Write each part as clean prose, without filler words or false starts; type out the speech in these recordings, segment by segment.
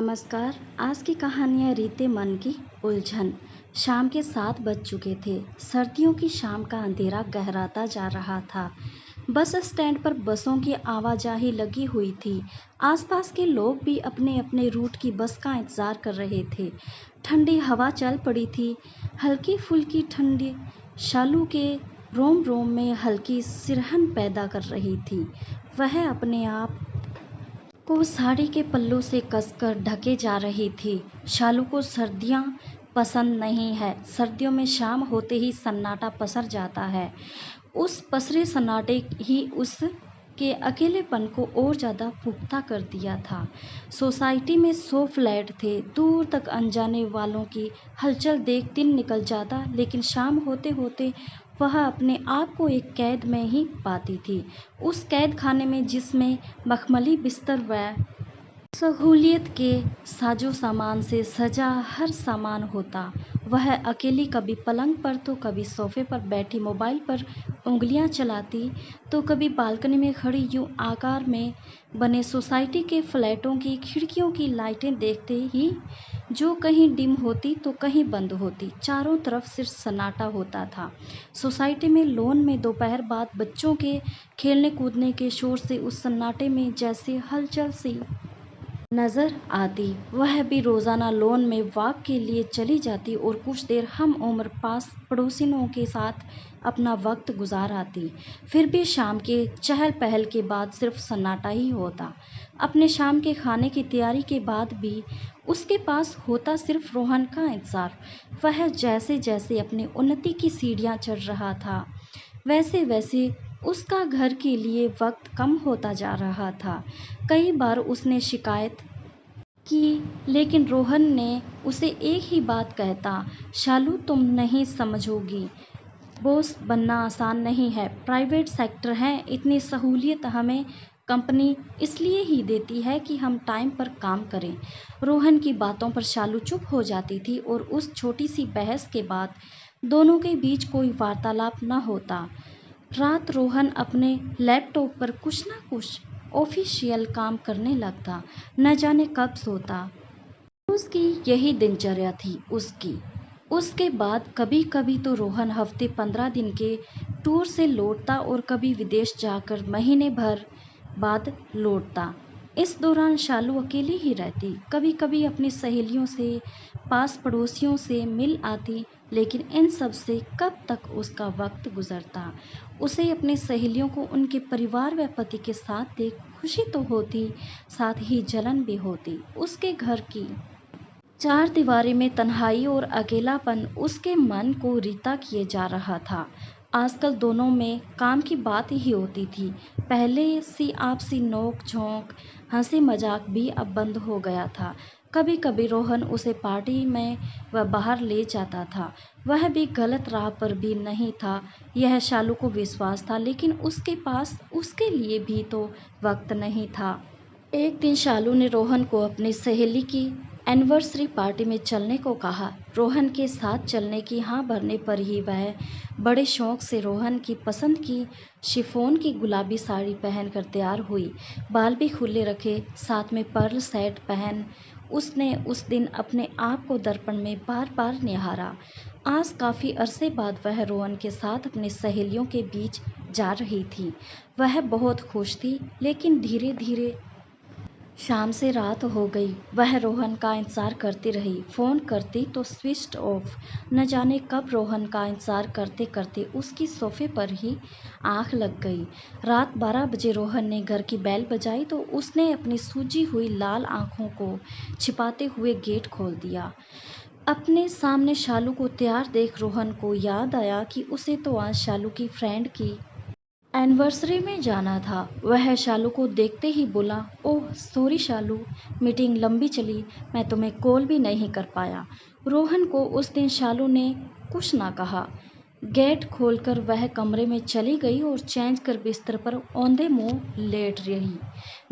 नमस्कार। आज की कहानी है रीते मन की उलझन। शाम के 7 बज चुके थे। सर्दियों की शाम का अंधेरा गहराता जा रहा था। बस स्टैंड पर बसों की आवाजाही लगी हुई थी। आसपास के लोग भी अपने अपने रूट की बस का इंतजार कर रहे थे। ठंडी हवा चल पड़ी थी, हल्की फुल्की ठंडी शालू के रोम रोम में हल्की सिरहन पैदा कर रही थी। वह अपने आप को साड़ी के पल्लू से कसकर ढके जा रही थी। शालू को सर्दियाँ पसंद नहीं है। सर्दियों में शाम होते ही सन्नाटा पसर जाता है। उस पसरे सन्नाटे ही उसके अकेलेपन को और ज़्यादा पुख्ता कर दिया था। सोसाइटी में 100 फ्लैट थे। दूर तक अनजाने वालों की हलचल देख दिन निकल जाता, लेकिन शाम होते होते वह अपने आप को एक कैद में ही पाती थी। उस कैद खाने में जिसमें मखमली बिस्तर व सहूलियत के साजो सामान से सजा हर सामान होता। वह अकेली कभी पलंग पर तो कभी सोफे पर बैठी मोबाइल पर उंगलियां चलाती, तो कभी बालकनी में खड़ी यूं आकार में बने सोसाइटी के फ्लैटों की खिड़कियों की लाइटें देखते ही जो कहीं डिम होती तो कहीं बंद होती। चारों तरफ सिर्फ सन्नाटा होता था। सोसाइटी में लॉन में दोपहर बाद बच्चों के खेलने कूदने के शोर से उस सन्नाटे में जैसे हलचल सी नज़र आती। वह भी रोज़ाना लॉन में वॉक के लिए चली जाती और कुछ देर हम उम्र पास पड़ोसियों के साथ अपना वक्त गुजार आती। फिर भी शाम के चहल पहल के बाद सिर्फ सन्नाटा ही होता। अपने शाम के खाने की तैयारी के बाद भी उसके पास होता सिर्फ रोहन का इंतज़ार। वह जैसे जैसे अपनी उन्नति की सीढ़ियाँ चढ़ रहा था, वैसे वैसे उसका घर के लिए वक्त कम होता जा रहा था। कई बार उसने शिकायत की, लेकिन रोहन ने उसे एक ही बात कहता, शालू तुम नहीं समझोगी, बॉस बनना आसान नहीं है। प्राइवेट सेक्टर है, इतनी सहूलियत हमें कंपनी इसलिए ही देती है कि हम टाइम पर काम करें। रोहन की बातों पर शालू चुप हो जाती थी और उस छोटी सी बहस के बाद दोनों के बीच कोई वार्तालाप न होता। रात रोहन अपने लैपटॉप पर कुछ न कुछ ऑफिशियल काम करने लगता, न जाने कब सोता। उसकी यही दिनचर्या थी उसकी। उसके बाद कभी कभी तो रोहन हफ्ते 15 दिन के टूर से लौटता और कभी विदेश जाकर महीने भर बाद लौटता। इस दौरान शालू अकेली ही रहती, कभी कभी अपनी सहेलियों से, पास पड़ोसियों से मिल आती, लेकिन इन सब से कब तक उसका वक्त गुजरता। उसे अपनी सहेलियों को उनके परिवार व पति के साथ देख खुशी तो होती, साथ ही जलन भी होती। उसके घर की चार दीवारी में तन्हाई और अकेलापन उसके मन को रीता किए जा रहा था। आजकल दोनों में काम की बात ही होती थी। पहले सी आपसी नोक झोंक, हंसी मजाक भी अब बंद हो गया था। कभी कभी रोहन उसे पार्टी में व बाहर ले जाता था। वह भी गलत राह पर भी नहीं था, यह शालू को विश्वास था, लेकिन उसके पास उसके लिए भी तो वक्त नहीं था। एक दिन शालू ने रोहन को अपनी सहेली की एनिवर्सरी पार्टी में चलने को कहा। रोहन के साथ चलने की हाँ भरने पर ही वह बड़े शौक से रोहन की पसंद की शिफॉन की गुलाबी साड़ी पहनकर तैयार हुई। बाल भी खुले रखे, साथ में पर्ल सेट पहन उसने उस दिन अपने आप को दर्पण में बार बार निहारा। आज काफ़ी अरसे बाद वह रोहन के साथ अपनी सहेलियों के बीच जा रही थी। वह बहुत खुश थी, लेकिन धीरे धीरे शाम से रात हो गई। वह रोहन का इंतज़ार करती रही। फ़ोन करती तो स्विच्ड ऑफ। न जाने कब रोहन का इंतज़ार करते करते उसकी सोफ़े पर ही आँख लग गई। रात 12 बजे रोहन ने घर की बेल बजाई तो उसने अपनी सूजी हुई लाल आँखों को छिपाते हुए गेट खोल दिया। अपने सामने शालू को तैयार देख रोहन को याद आया कि उसे तो आज शालू की फ्रेंड की एनिवर्सरी में जाना था। वह शालू को देखते ही बोला, ओह सॉरी शालू, मीटिंग लंबी चली, मैं तुम्हें कॉल भी नहीं कर पाया। रोहन को उस दिन शालू ने कुछ ना कहा। गेट खोलकर वह कमरे में चली गई और चेंज कर बिस्तर पर औंधे मुंह लेट रही।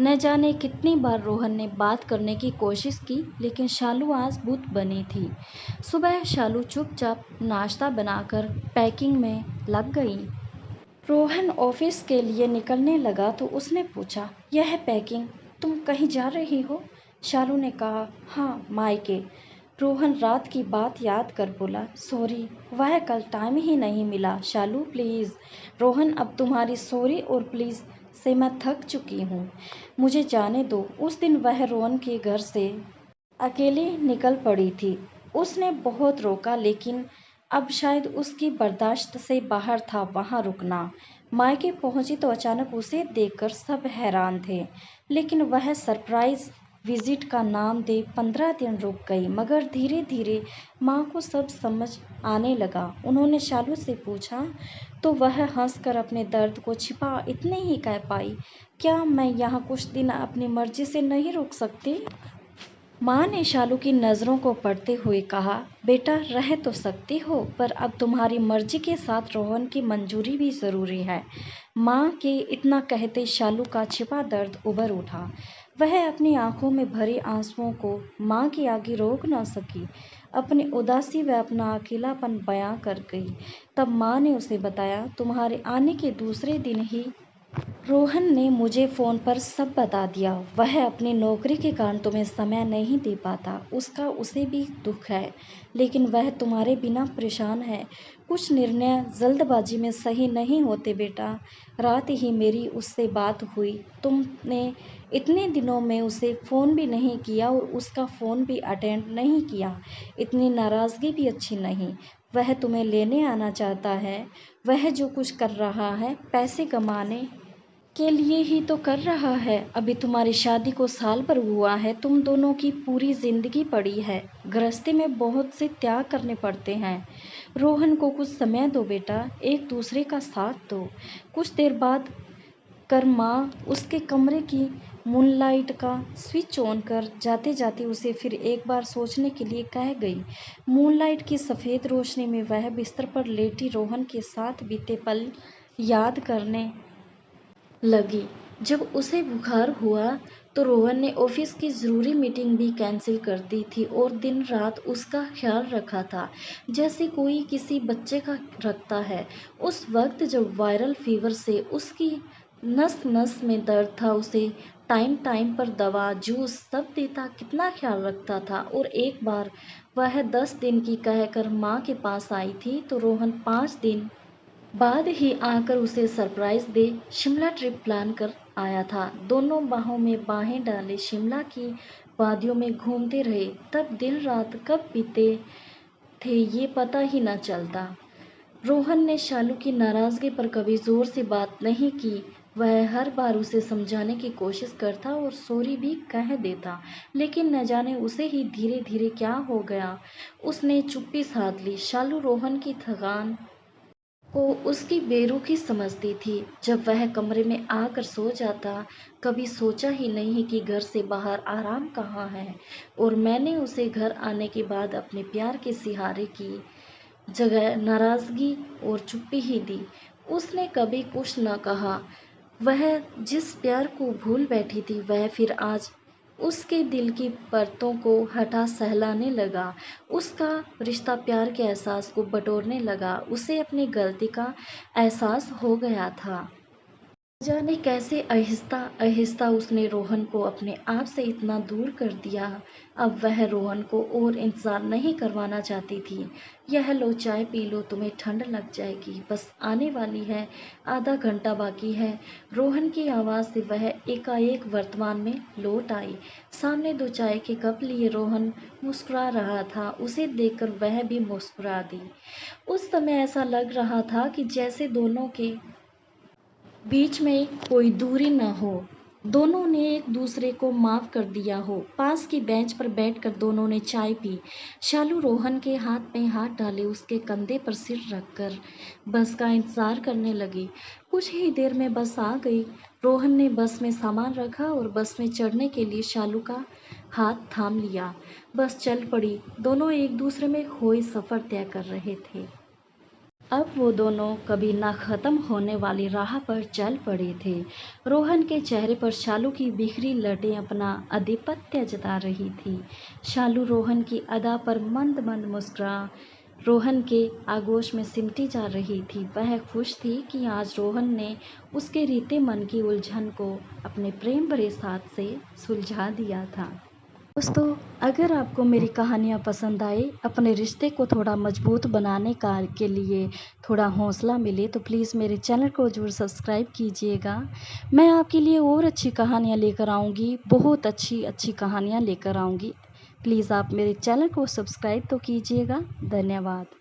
न जाने कितनी बार रोहन ने बात करने की कोशिश की, लेकिन शालू आज बुत बनी थी। सुबह शालू चुपचाप नाश्ता बनाकर पैकिंग में लग गई। रोहन ऑफिस के लिए निकलने लगा तो उसने पूछा, यह पैकिंग, तुम कहीं जा रही हो? शालू ने कहा, हाँ मायके। रोहन रात की बात याद कर बोला, सॉरी, वह कल टाइम ही नहीं मिला। शालू प्लीज़। रोहन, अब तुम्हारी सॉरी और प्लीज़ से मैं थक चुकी हूँ, मुझे जाने दो। उस दिन वह रोहन के घर से अकेली निकल पड़ी थी। उसने बहुत रोका, लेकिन अब शायद उसकी बर्दाश्त से बाहर था वहाँ रुकना। मायके पहुंची तो अचानक उसे देखकर सब हैरान थे, लेकिन वह सरप्राइज विजिट का नाम दे 15 दिन रुक गई। मगर धीरे धीरे माँ को सब समझ आने लगा। उन्होंने शालू से पूछा तो वह हंसकर अपने दर्द को छिपा इतने ही कह पाई, क्या मैं यहाँ कुछ दिन अपनी मर्जी से नहीं रुक सकती? माँ ने शालू की नज़रों को पढ़ते हुए कहा, बेटा रह तो सकती हो, पर अब तुम्हारी मर्जी के साथ रोहन की मंजूरी भी ज़रूरी है। माँ के इतना कहते शालू का छिपा दर्द उभर उठा। वह अपनी आंखों में भरे आंसुओं को माँ के आगे रोक न सकी। अपनी उदासी व अपना अकेलापन बयां कर गई। तब माँ ने उसे बताया, तुम्हारे आने के दूसरे दिन ही रोहन ने मुझे फ़ोन पर सब बता दिया। वह अपनी नौकरी के कारण तुम्हें समय नहीं दे पाता, उसका उसे भी दुख है, लेकिन वह तुम्हारे बिना परेशान है। कुछ निर्णय जल्दबाजी में सही नहीं होते बेटा। रात ही मेरी उससे बात हुई, तुमने इतने दिनों में उसे फ़ोन भी नहीं किया और उसका फ़ोन भी अटेंड नहीं किया। इतनी नाराज़गी भी अच्छी नहीं। वह तुम्हें लेने आना चाहता है। वह जो कुछ कर रहा है पैसे कमाने के लिए ही तो कर रहा है। अभी तुम्हारी शादी को साल भर हुआ है, तुम दोनों की पूरी जिंदगी पड़ी है। गृहस्थी में बहुत से त्याग करने पड़ते हैं। रोहन को कुछ समय दो बेटा, एक दूसरे का साथ दो। कुछ देर बाद कर माँ उसके कमरे की मूनलाइट का स्विच ऑन कर जाते जाते उसे फिर एक बार सोचने के लिए कह गई। मूनलाइट की सफ़ेद रोशनी में वह बिस्तर पर लेटी रोहन के साथ बीते पल याद करने लगी। जब उसे बुखार हुआ तो रोहन ने ऑफिस की ज़रूरी मीटिंग भी कैंसिल कर दी थी और दिन रात उसका ख्याल रखा था, जैसे कोई किसी बच्चे का रखता है। उस वक्त जब वायरल फीवर से उसकी नस नस में दर्द था, उसे टाइम टाइम पर दवा जूस सब देता, कितना ख्याल रखता था। और एक बार वह 10 दिन की कहकर माँ के पास आई थी तो रोहन 5 दिन बाद ही आकर उसे सरप्राइज दे शिमला ट्रिप प्लान कर आया था। दोनों बाहों में बाहें डाले शिमला की वादियों में घूमते रहे। तब दिन रात कब बीते थे ये पता ही न चलता। रोहन ने शालू की नाराज़गी पर कभी ज़ोर से बात नहीं की। वह हर बार उसे समझाने की कोशिश करता और सॉरी भी कह देता, लेकिन न जाने उसे ही धीरे धीरे क्या हो गया, उसने चुप्पी साध ली। शालू रोहन की थकान को उसकी बेरुखी समझती थी। जब वह कमरे में आकर सो जाता, कभी सोचा ही नहीं कि घर से बाहर आराम कहाँ है। और मैंने उसे घर आने के बाद अपने प्यार के सिहारे की जगह नाराज़गी और चुप्पी ही दी। उसने कभी कुछ न कहा। वह जिस प्यार को भूल बैठी थी वह फिर आज उसके दिल की परतों को हटा सहलाने लगा। उसका रिश्ता प्यार के एहसास को बटोरने लगा। उसे अपनी गलती का एहसास हो गया था। जाने कैसे आहिस्ता आहिस्ता उसने रोहन को अपने आप से इतना दूर कर दिया। अब वह रोहन को और इंतज़ार नहीं करवाना चाहती थी। यह लो चाय पी लो, तुम्हें ठंड लग जाएगी, बस आने वाली है, आधा घंटा बाकी है। रोहन की आवाज़ से वह एकाएक वर्तमान में लौट आई। सामने 2 चाय के कप लिए रोहन मुस्कुरा रहा था। उसे देखकर वह भी मुस्कुरा दी। उस समय ऐसा लग रहा था कि जैसे दोनों के बीच में कोई दूरी न हो, दोनों ने एक दूसरे को माफ कर दिया हो। पास की बेंच पर बैठकर दोनों ने चाय पी। शालू रोहन के हाथ में हाथ डाले उसके कंधे पर सिर रखकर बस का इंतजार करने लगी। कुछ ही देर में बस आ गई। रोहन ने बस में सामान रखा और बस में चढ़ने के लिए शालू का हाथ थाम लिया। बस चल पड़ी। दोनों एक दूसरे में खोए सफ़र तय कर रहे थे। अब वो दोनों कभी ना खत्म होने वाली राह पर चल पड़े थे। रोहन के चेहरे पर शालू की बिखरी लटें अपना आधिपत्य जता रही थी। शालू रोहन की अदा पर मंद मंद मुस्कुरा रोहन के आगोश में सिमटी जा रही थी। वह खुश थी कि आज रोहन ने उसके रीते मन की उलझन को अपने प्रेम भरे साथ से सुलझा दिया था। दोस्तों, अगर आपको मेरी कहानियाँ पसंद आए, अपने रिश्ते को थोड़ा मजबूत बनाने का के लिए थोड़ा हौसला मिले, तो प्लीज़ मेरे चैनल को ज़रूर सब्सक्राइब कीजिएगा। मैं आपके लिए और अच्छी कहानियाँ लेकर आऊँगी, बहुत अच्छी अच्छी कहानियाँ लेकर आऊँगी। प्लीज़ आप मेरे चैनल को सब्सक्राइब तो कीजिएगा। धन्यवाद।